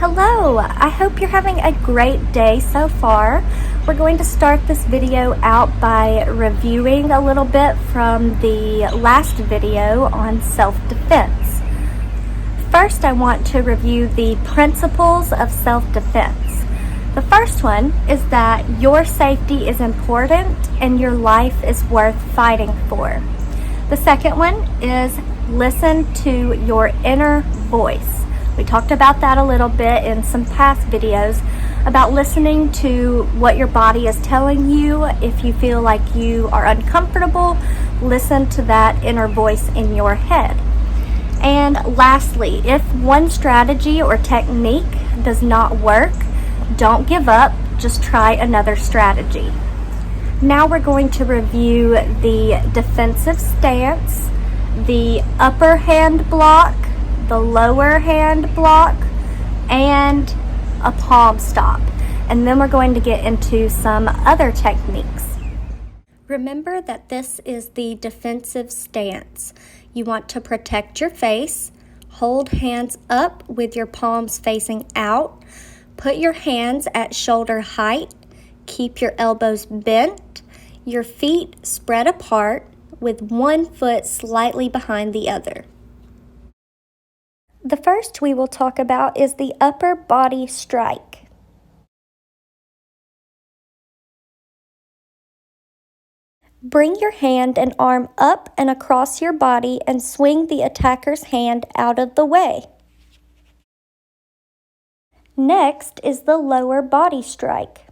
Hello, I hope you're having a great day so far. We're going to start this video out by reviewing a little bit from the last video on self-defense. First, I want to review the principles of self-defense. The first one is that your safety is important and your life is worth fighting for. The second one is listen to your inner voice. We talked about that a little bit in some past videos about listening to what your body is telling you. If you feel like you are uncomfortable, listen to that inner voice in your head. And lastly, if one strategy or technique does not work, don't give up, just try another strategy. Now we're going to review the defensive stance, the upper hand block, the lower hand block, and a palm stop. And then we're going to get into some other techniques. Remember that this is the defensive stance. You want to protect your face, hold hands up with your palms facing out, put your hands at shoulder height, keep your elbows bent, your feet spread apart with one foot slightly behind the other. The first we will talk about is the upper body strike. Bring your hand and arm up and across your body and swing the attacker's hand out of the way. Next is the lower body strike.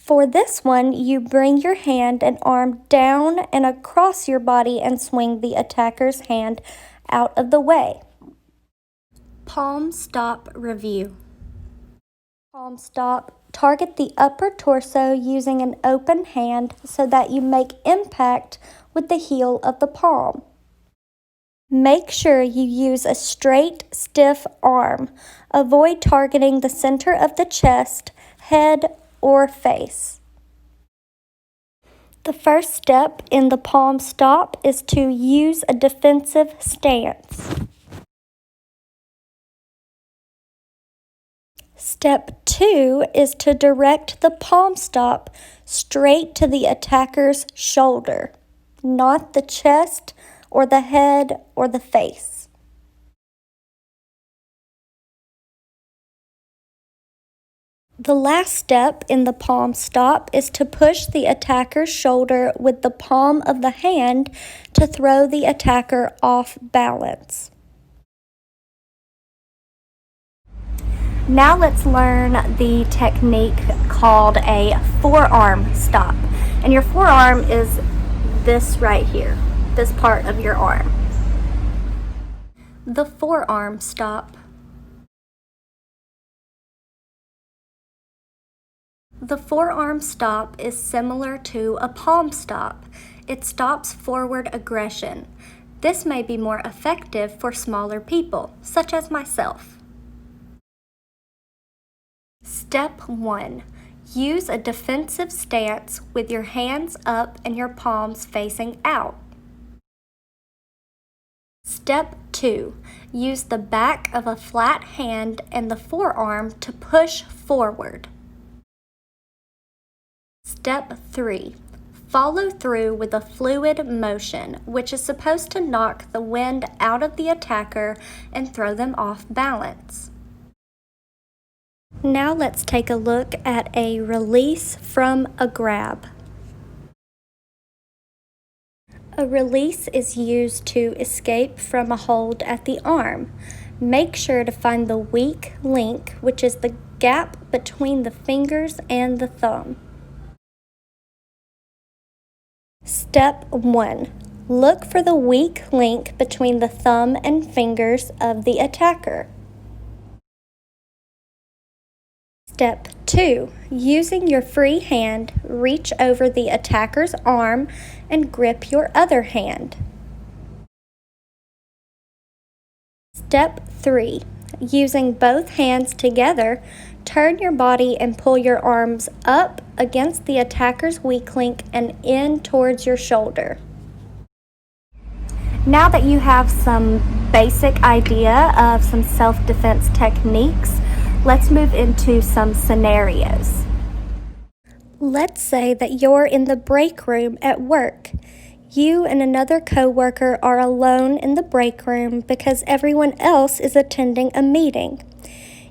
For this one, you bring your hand and arm down and across your body and swing the attacker's hand out of the way. Palm stop review. Palm stop. Target the upper torso using an open hand so that you make impact with the heel of the palm. Make sure you use a straight, stiff arm. Avoid targeting the center of the chest, head, or face. The first step in the palm stop is to use a defensive stance. Step 2 is to direct the palm stop straight to the attacker's shoulder, not the chest or the head or the face. The last step in the palm stop is to push the attacker's shoulder with the palm of the hand to throw the attacker off balance. Now let's learn the technique called a forearm stop. And your forearm is this right here, this part of your arm. The forearm stop. The forearm stop is similar to a palm stop. It stops forward aggression. This may be more effective for smaller people, such as myself. Step 1. Use a defensive stance with your hands up and your palms facing out. Step 2. Use the back of a flat hand and the forearm to push forward. Step 3. Follow through with a fluid motion, which is supposed to knock the wind out of the attacker and throw them off balance. Now let's take a look at a release from a grab. A release is used to escape from a hold at the arm. Make sure to find the weak link, which is the gap between the fingers and the thumb. Step 1. Look for the weak link between the thumb and fingers of the attacker. Step 2. Using your free hand, reach over the attacker's arm and grip your other hand. Step 3. Using both hands together, turn your body and pull your arms up against the attacker's weak link and in towards your shoulder. Now that you have some basic idea of some self-defense techniques, let's move into some scenarios. Let's say that you're in the break room at work. You and another coworker are alone in the break room because everyone else is attending a meeting.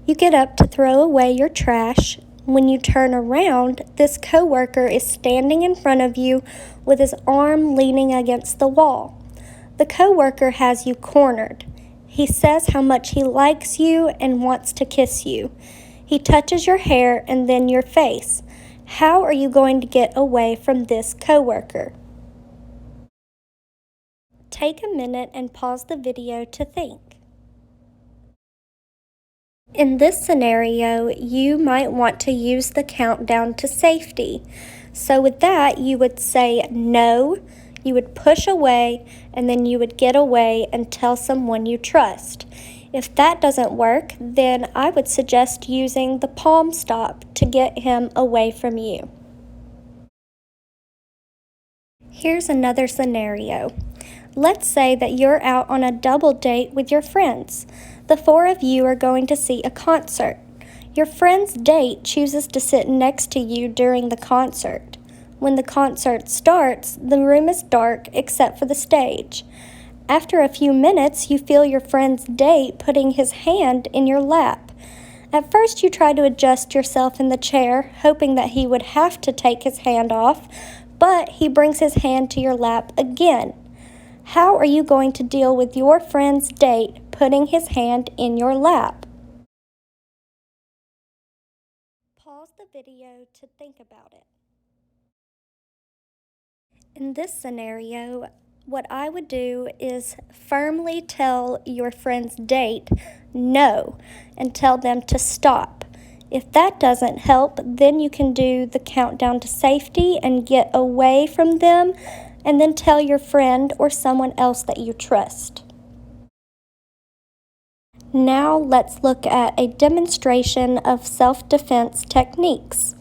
You get up to throw away your trash. When you turn around, this coworker is standing in front of you with his arm leaning against the wall. The coworker has you cornered. He says how much he likes you and wants to kiss you. He touches your hair and then your face. How are you going to get away from this coworker? Take a minute and pause the video to think. In this scenario, you might want to use the countdown to safety. So with that, you would say no, you would push away, and then you would get away and tell someone you trust. If that doesn't work, then I would suggest using the palm stop to get him away from you. Here's another scenario. Let's say that you're out on a double date with your friends. The four of you are going to see a concert. Your friend's date chooses to sit next to you during the concert. When the concert starts, the room is dark except for the stage. After a few minutes, you feel your friend's date putting his hand in your lap. At first, you try to adjust yourself in the chair, hoping that he would have to take his hand off, but he brings his hand to your lap again. How are you going to deal with your friend's date putting his hand in your lap? Pause the video to think about it. In this scenario, what I would do is firmly tell your friend's date no and tell them to stop. If that doesn't help, then you can do the countdown to safety and get away from them, and then tell your friend or someone else that you trust. Now let's look at a demonstration of self-defense techniques.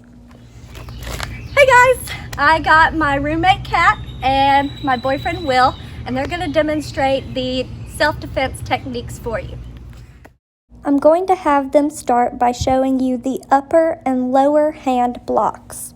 Hey guys, I got my roommate Kat and my boyfriend Will, and they're going to demonstrate the self-defense techniques for you. I'm going to have them start by showing you the upper and lower hand blocks.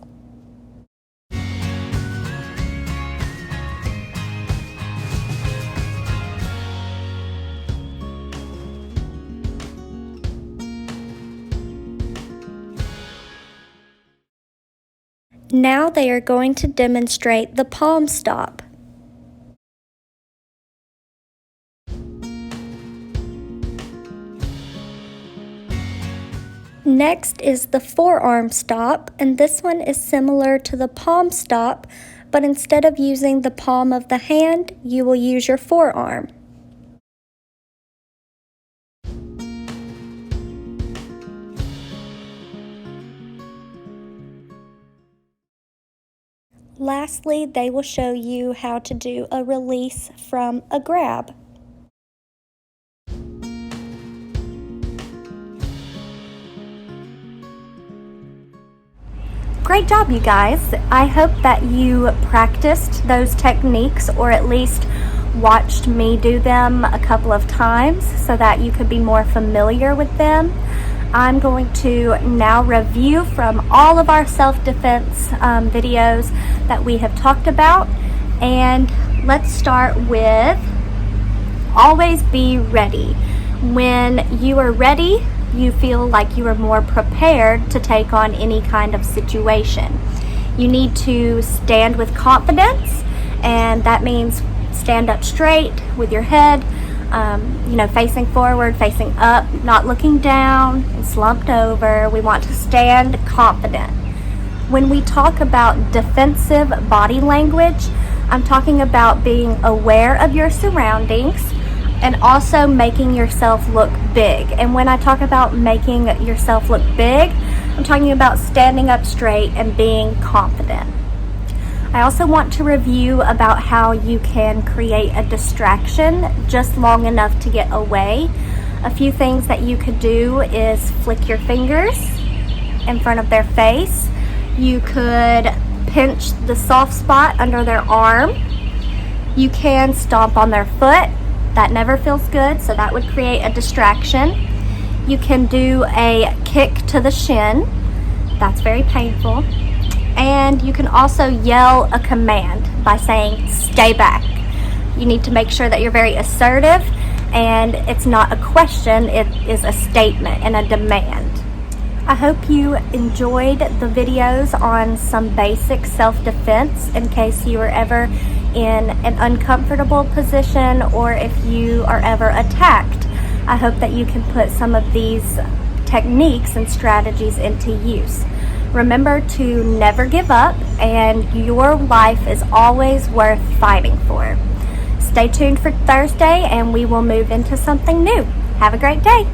Now they are going to demonstrate the palm stop. Next is the forearm stop, and this one is similar to the palm stop, but instead of using the palm of the hand, you will use your forearm. Lastly, they will show you how to do a release from a grab. Great job, you guys. I hope that you practiced those techniques, or at least watched me do them a couple of times so that you could be more familiar with them. I'm going to now review from all of our self-defense videos that we have talked about, and let's start with always be ready. When you are ready, you feel like you are more prepared to take on any kind of situation. You need to stand with confidence, and that means stand up straight with your head facing forward, facing up, not looking down and slumped over. We want to stand confident. When we talk about defensive body language, I'm talking about being aware of your surroundings and also making yourself look big. And when I talk about making yourself look big, I'm talking about standing up straight and being confident. I also want to review about how you can create a distraction just long enough to get away. A few things that you could do is flick your fingers in front of their face. You could pinch the soft spot under their arm. You can stomp on their foot. That never feels good, so that would create a distraction. You can do a kick to the shin. That's very painful. And you can also yell a command by saying, stay back. You need to make sure that you're very assertive and it's not a question, it is a statement and a demand. I hope you enjoyed the videos on some basic self-defense in case you are ever in an uncomfortable position or if you are ever attacked. I hope that you can put some of these techniques and strategies into use. Remember to never give up, and your life is always worth fighting for. Stay tuned for Thursday and we will move into something new. Have a great day.